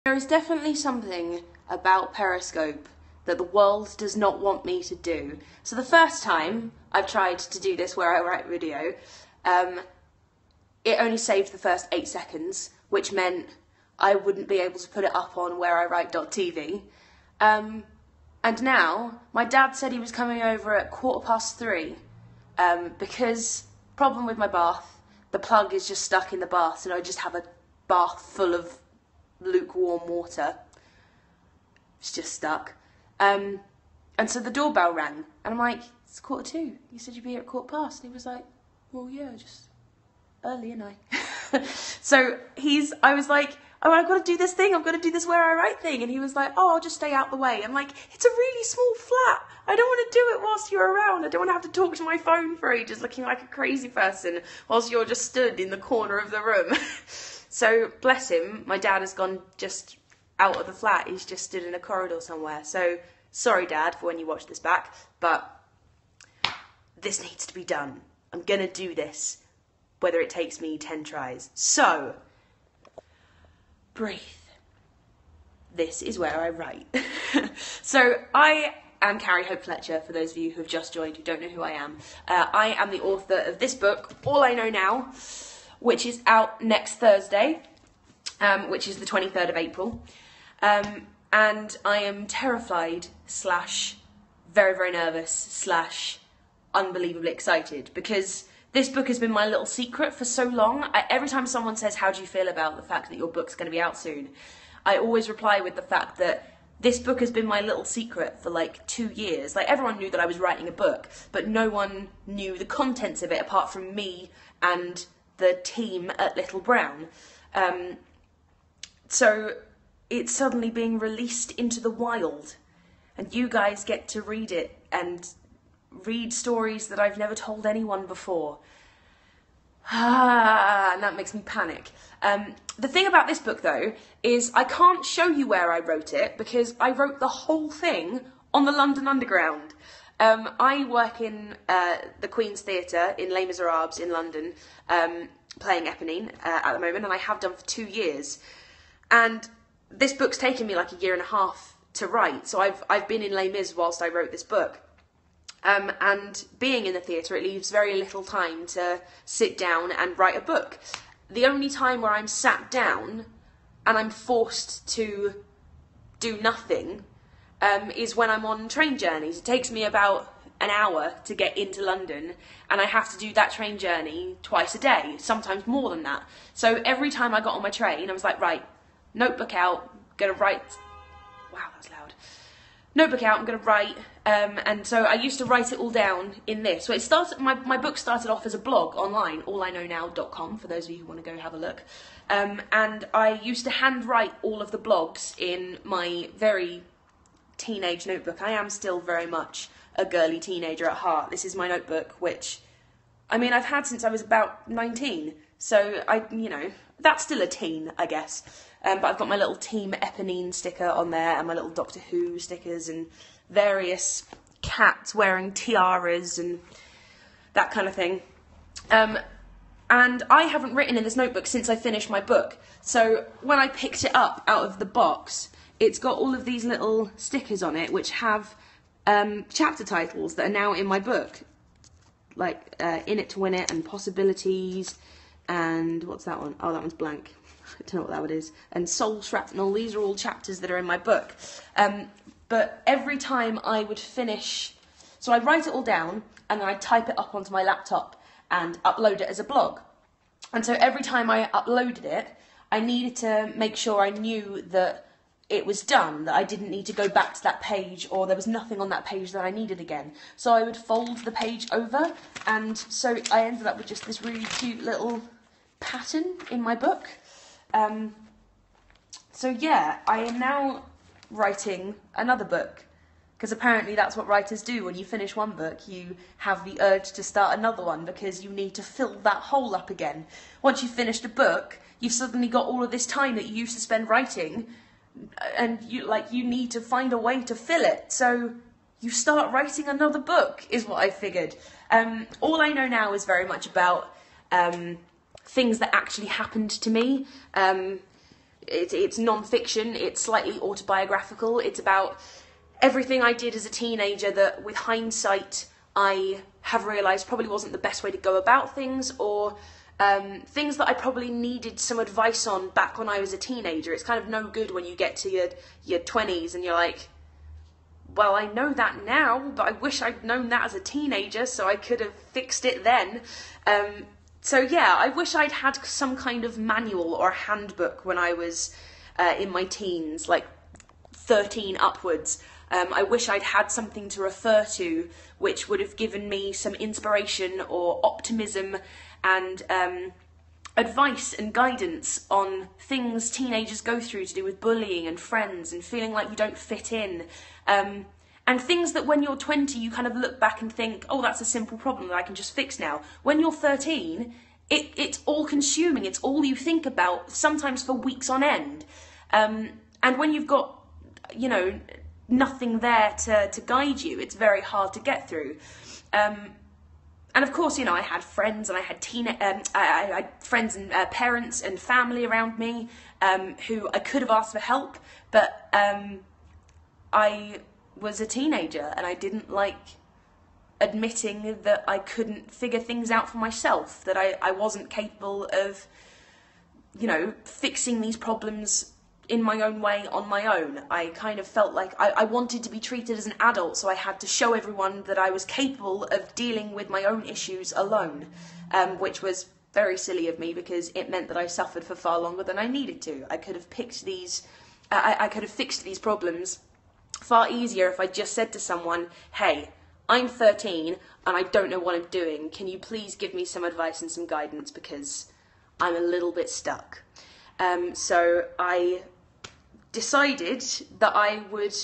There is definitely something about Periscope that the world does not want me to do. So the first time I've tried to do this where I write video, it only saved the first 8 seconds, which meant I wouldn't be able to put it up on whereiwrite.tv. And now, my dad said he was coming over at 3:15, because, problem with my bath, the plug is just stuck in the bath, so I just have a bath full of lukewarm water. It's just stuck. And so the doorbell rang, and I'm like, it's 2:15. You said you'd be here at 2:15. And he was like, well, yeah, just early, ain't I? So I was like, oh, I've got to do this thing. I've got to do this where I write thing. And he was like, oh, I'll just stay out the way. I'm like, it's a really small flat. I don't want to do it whilst you're around. I don't want to have to talk to my phone for ages looking like a crazy person whilst you're just stood in the corner of the room. So, bless him, my dad has gone just out of the flat. He's just stood in a corridor somewhere. So, sorry, Dad, for when you watch this back, but this needs to be done. I'm going to do this, whether it takes me 10 tries. So, breathe. This is where I write. So, I am Carrie Hope Fletcher, for those of you who have just joined who don't know who I am. I am the author of this book, All I Know Now, which is out next Thursday, which is the 23rd of April. And I am terrified / very, very nervous / unbelievably excited, because this book has been my little secret for so long. Every time someone says, how do you feel about the fact that your book's going to be out soon? I always reply with the fact that this book has been my little secret for like 2 years. Like, everyone knew that I was writing a book, but no one knew the contents of it apart from me and the team at Little Brown. So it's suddenly being released into the wild, and you guys get to read it and read stories that I've never told anyone before. And that makes me panic. The thing about this book, though, is I can't show you where I wrote it, because I wrote the whole thing on the London Underground. I work in the Queen's Theatre in Les Miserables in London, playing Eponine at the moment, and I have done for 2 years. And this book's taken me like 1.5 years to write, so I've been in Les Mis whilst I wrote this book. And being in the theatre, it leaves very little time to sit down and write a book. The only time where I'm sat down and I'm forced to do nothing is when I'm on train journeys. It takes me about an hour to get into London, and I have to do that train journey twice a day, sometimes more than that. So every time I got on my train, I was like, right, notebook out, gonna write. Wow, that's loud. Notebook out, I'm gonna write. And so I used to write it all down in this. So it started. My book started off as a blog online, alliknownow.com, for those of you who want to go have a look. And I used to handwrite all of the blogs in my very teenage notebook. I am still very much a girly teenager at heart. This is my notebook, which, I mean, I've had since I was about 19. So that's still a teen, I guess. But I've got my little Team Eponine sticker on there, and my little Doctor Who stickers, and various cats wearing tiaras and that kind of thing. And I haven't written in this notebook since I finished my book. So when I picked it up out of the box, it's got all of these little stickers on it which have chapter titles that are now in my book. Like In It to Win It, and Possibilities, and what's that one? Oh, that one's blank. I don't know what that one is. And Soul Shrapnel. These are all chapters that are in my book. But every time I would finish, so I'd write it all down, and then I'd type it up onto my laptop and upload it as a blog. And so every time I uploaded it, I needed to make sure I knew that it was done, that I didn't need to go back to that page, or there was nothing on that page that I needed again. So I would fold the page over, and so I ended up with just this really cute little pattern in my book. So yeah, I am now writing another book, because apparently that's what writers do. When you finish one book, you have the urge to start another one, because you need to fill that hole up again. Once you've finished a book, you've suddenly got all of this time that you used to spend writing, and you need to find a way to fill it. So you start writing another book, is what I figured. All I Know Now is very much about things that actually happened to me. it's non-fiction, it's slightly autobiographical, it's about everything I did as a teenager that, with hindsight, I have realised probably wasn't the best way to go about things, or things that I probably needed some advice on back when I was a teenager. It's kind of no good when you get to your 20s and you're like, well, I know that now, but I wish I'd known that as a teenager so I could have fixed it then. So yeah, I wish I'd had some kind of manual or handbook when I was in my teens, like 13 upwards. I wish I'd had something to refer to which would have given me some inspiration or optimism and advice and guidance on things teenagers go through to do with bullying and friends and feeling like you don't fit in. And things that when you're 20 you kind of look back and think, oh, that's a simple problem that I can just fix now. When you're 13, it's all consuming, it's all you think about, sometimes for weeks on end. And when you've got, you know, nothing there to guide you, it's very hard to get through. And of course, you know, I had friends and I had I had friends and parents and family around me who I could have asked for help, but I was a teenager and I didn't like admitting that I couldn't figure things out for myself, that I wasn't capable of, you know, fixing these problems in my own way, on my own. I kind of felt like I wanted to be treated as an adult, so I had to show everyone that I was capable of dealing with my own issues alone, which was very silly of me because it meant that I suffered for far longer than I needed to. I could have picked these, I could have fixed these problems far easier if I just said to someone, hey, I'm 13 and I don't know what I'm doing. Can you please give me some advice and some guidance because I'm a little bit stuck. So I decided that I would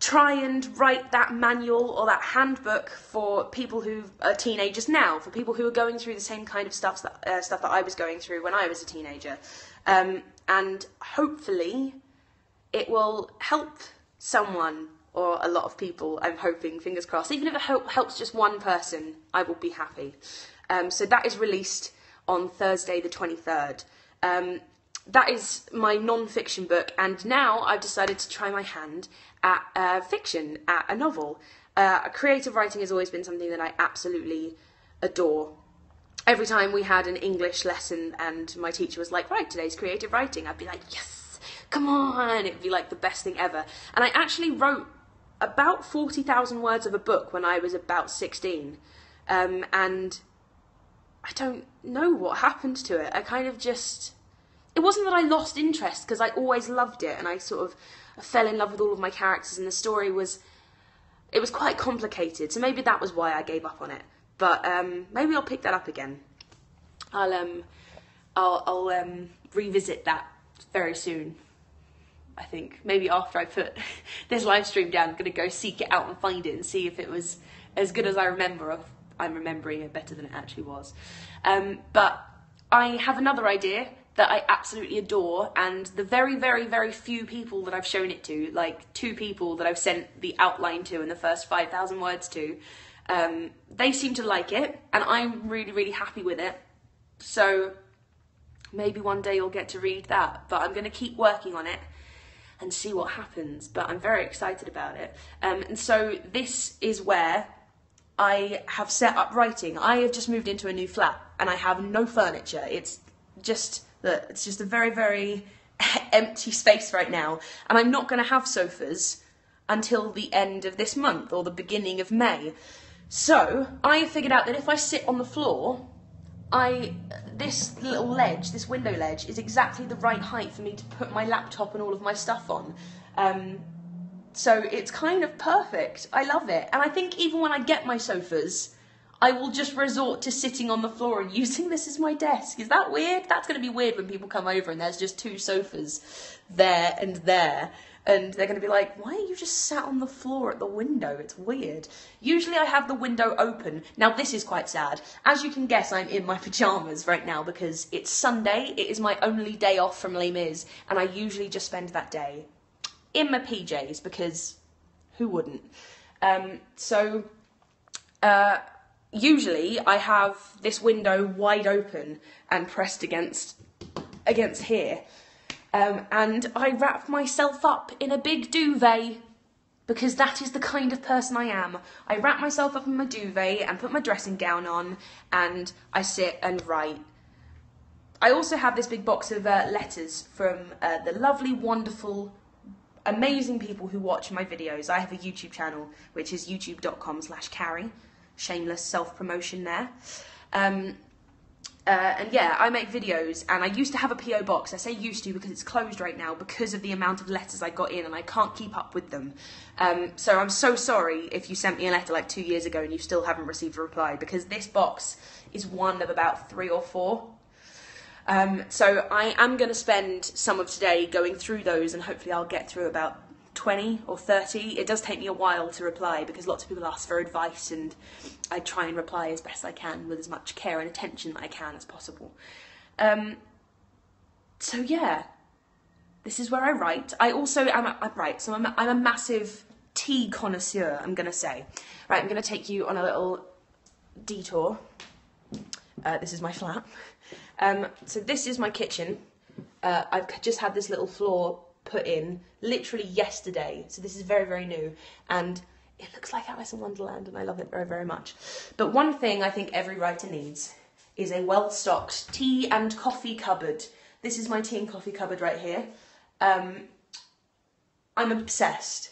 try and write that manual or that handbook for people who are teenagers now, for people who are going through the same kind of stuff that I was going through when I was a teenager. And hopefully it will help someone or a lot of people, I'm hoping, fingers crossed. Even if it helps just one person, I will be happy. So that is released on Thursday the 23rd. That is my non-fiction book, and now I've decided to try my hand at fiction, at a novel. Creative writing has always been something that I absolutely adore. Every time we had an English lesson and my teacher was like, right, today's creative writing, I'd be like, yes, come on, it'd be like the best thing ever. And I actually wrote about 40,000 words of a book when I was about 16, and I don't know what happened to it. I kind of just... It wasn't that I lost interest, because I always loved it, and I sort of fell in love with all of my characters, and the story was... It was quite complicated, so maybe that was why I gave up on it. But maybe I'll pick that up again. I'll revisit that very soon, I think. Maybe after I put this live stream down, I'm going to go seek it out and find it and see if it was as good as I remember. I'm remembering it better than it actually was. But I have another idea that I absolutely adore, and the very, very, very few people that I've shown it to, like 2 people that I've sent the outline to and the first 5,000 words to, they seem to like it, and I'm really, really happy with it. So maybe one day you'll get to read that, but I'm going to keep working on it and see what happens. But I'm very excited about it. And so this is where I have set up writing. I have just moved into a new flat and I have no furniture. It's just a very, very empty space right now. And I'm not going to have sofas until the end of this month or the beginning of May. So I figured out that if I sit on the floor, this little ledge, this window ledge, is exactly the right height for me to put my laptop and all of my stuff on. So it's kind of perfect. I love it. And I think even when I get my sofas, I will just resort to sitting on the floor and using this as my desk. Is that weird? That's going to be weird when people come over and there's just 2 sofas there and there. And they're going to be like, why are you just sat on the floor at the window? It's weird. Usually I have the window open. Now this is quite sad. As you can guess, I'm in my pyjamas right now because it's Sunday. It is my only day off from Les Mis. And I usually just spend that day in my PJs because who wouldn't? Usually I have this window wide open and pressed against here. and I wrap myself up in a big duvet, because that is the kind of person I am. I wrap myself up in my duvet and put my dressing gown on, and I sit and write. I also have this big box of letters from the lovely, wonderful, amazing people who watch my videos. I have a YouTube channel, which is youtube.com/Carrie. Shameless self-promotion there. And yeah, I make videos, and I used to have a PO box. I say used to because it's closed right now because of the amount of letters I got in, and I can't keep up with them. So I'm so sorry if you sent me a letter like 2 years ago and you still haven't received a reply, because this box is one of about 3 or 4. So I am going to spend some of today going through those, and hopefully I'll get through about 20 or 30. It does take me a while to reply because lots of people ask for advice, and I try and reply as best I can with as much care and attention that I can as possible. So yeah, this is where I write. I also am I'm a massive tea connoisseur, I'm going to say. Right, I'm going to take you on a little detour. This is my flat. So this is my kitchen. I've just had this little floor put in literally yesterday, so this is very, very new, and it looks like Alice in Wonderland, and I love it very, very much. But one thing I think every writer needs is a well-stocked tea and coffee cupboard. This is my tea and coffee cupboard right here. I'm obsessed.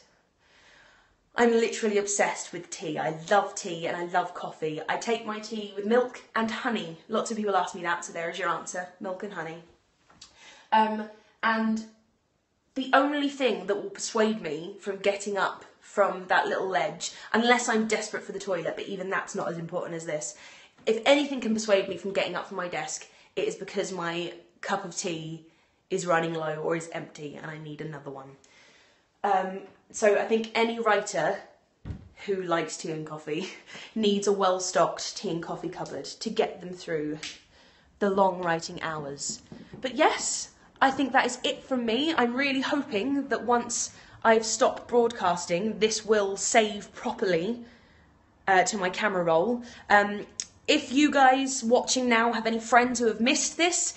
I'm literally obsessed with tea. I love tea and I love coffee. I take my tea with milk and honey. Lots of people ask me that, so there is your answer, milk and honey. And the only thing that will persuade me from getting up from that little ledge, unless I'm desperate for the toilet, but even that's not as important as this, if anything can persuade me from getting up from my desk, it is because my cup of tea is running low or is empty and I need another one. So I think any writer who likes tea and coffee needs a well-stocked tea and coffee cupboard to get them through the long writing hours. But yes, I think that is it from me. I'm really hoping that once I've stopped broadcasting, this will save properly to my camera roll. If you guys watching now have any friends who have missed this,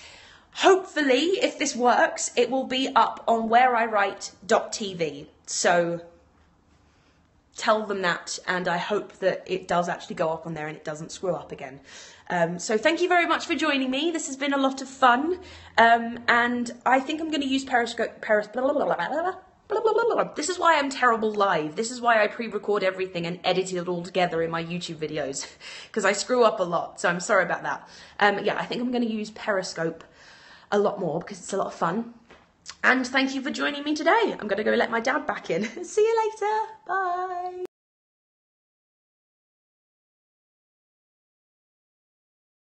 hopefully, if this works, it will be up on whereiwrite.tv. So tell them that, and I hope that it does actually go up on there and it doesn't screw up again. So thank you very much for joining me. This has been a lot of fun, and I think I'm going to use Periscope. This is why I'm terrible live. This is why I pre-record everything and edit it all together in my YouTube videos, because I screw up a lot, so I'm sorry about that. Yeah, I think I'm going to use Periscope a lot more because it's a lot of fun. And thank you for joining me today. I'm going to go let my dad back in. See you later. Bye.